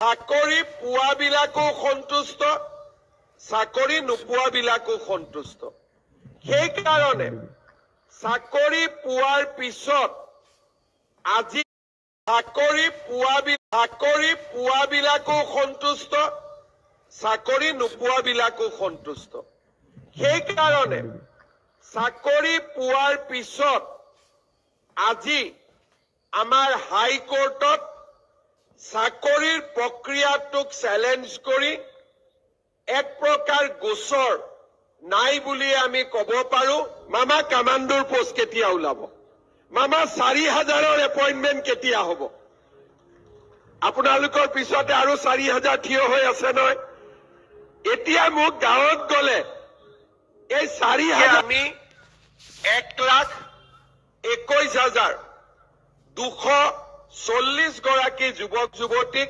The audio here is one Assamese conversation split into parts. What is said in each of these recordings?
চাকৰি পোৱাবিলাকো সন্তুষ্ট, চাকৰি নোপোৱাবিলাকো সন্তুষ্ট। সেইকাৰণে চাকৰি পোৱাৰ পিছত আজি চাকৰি পোৱাবিলাকো সন্তুষ্ট, চাকৰি নোপোৱাবিলাকো সন্তুষ্ট। সেইকাৰণে চাকৰি পোৱাৰ পিছত আজি আমাৰ হাইকোৰ্টত চাকৰিৰ প্ৰক্ৰিয়াটোক চেলেঞ্জ কৰি এক প্ৰকাৰ গোচৰ নাই বুলি আমি ক'ব পাৰো। মামা কামাণ্ডোৰ পোষ্ট কেতিয়া ওলাব? মামা 4,000ৰ এপইণ্টমেণ্ট কেতিয়া হ'ব? আপোনালোকৰ পিছতে আৰু 4,000 থিয় হৈ আছে নহয়। এতিয়া মোক গাঁৱত গ'লে এই 4,000 আমি 1,21,240 গৰাকী যুৱক যুৱতীক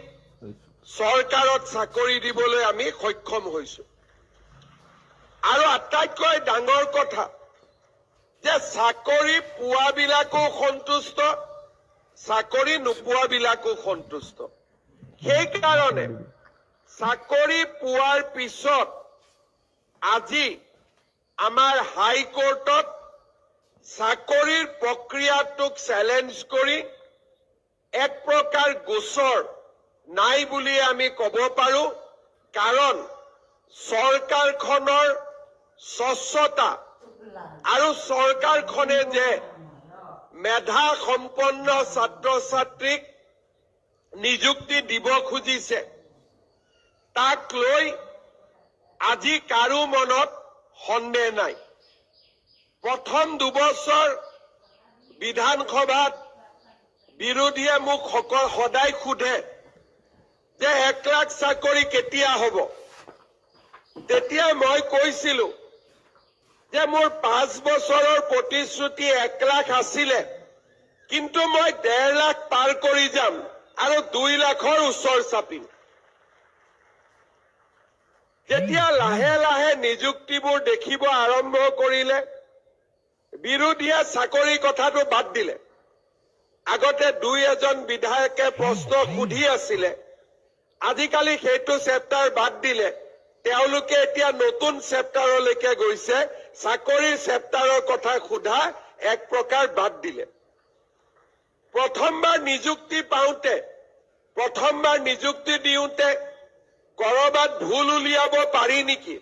চৰকাৰত চাকৰি দিবলৈ আমি সক্ষম হৈছো। আৰু আটাইতকৈ ডাঙৰ কথা যে চাকৰি পোৱাবিলাকো সন্তুষ্ট, চাকৰি নোপোৱাবিলাকো সন্তুষ্ট। সেইকাৰণে চাকৰি পোৱাৰ পিছত আজি আমাৰ হাইকোৰ্টত চাকৰিৰ প্ৰক্ৰিয়াটোক চেলেঞ্জ কৰি এক প্ৰকাৰ গোচৰ নাই বুলি আমি ক'ব পাৰো। কাৰণ চৰকাৰখনৰ স্বচ্ছতা আৰু চৰকাৰখনে যে মেধা সম্পন্ন ছাত্ৰ ছাত্ৰীক নিযুক্তি দিব খুজিছে তাক লৈ আজি কাৰো মনত সন্দেহ নাই। প্ৰথম 2 বছৰ বিধানসভাত বিৰোধীয়ে মোক সদায় সোধে যে 1 লাখ চাকৰি কেতিয়া হ'ব। তেতিয়া মই কৈছিলো যে মোৰ 5 বছৰৰ প্ৰতিশ্ৰুতি 1 লাখ আছিলে, কিন্তু মই 1.5 লাখ পাৰ কৰি যাম আৰু 2 লাখৰ ওচৰ চাপিম। যেতিয়া লাহে লাহে নিযুক্তিবোৰ দেখিব আৰম্ভ কৰিলে, বিৰোধীয়ে চাকৰি কথাটো বাদ দিলে। আগতে 2-এজন বিধায়কে প্ৰশ্ন সুধি আছিলে, আজিকালি সেইটো চেপ্টাৰ বাদ দিলে। তেওঁলোকে এতিয়া নতুন চেপ্টাৰলৈকে গৈছে, চাকৰিৰ চেপ্টাৰৰ কথা সোধা এক প্ৰকাৰ বাদ দিলে। প্ৰথমবাৰ নিযুক্তি দিওঁতে কৰবাত ভুল উলিয়াব পাৰি নেকি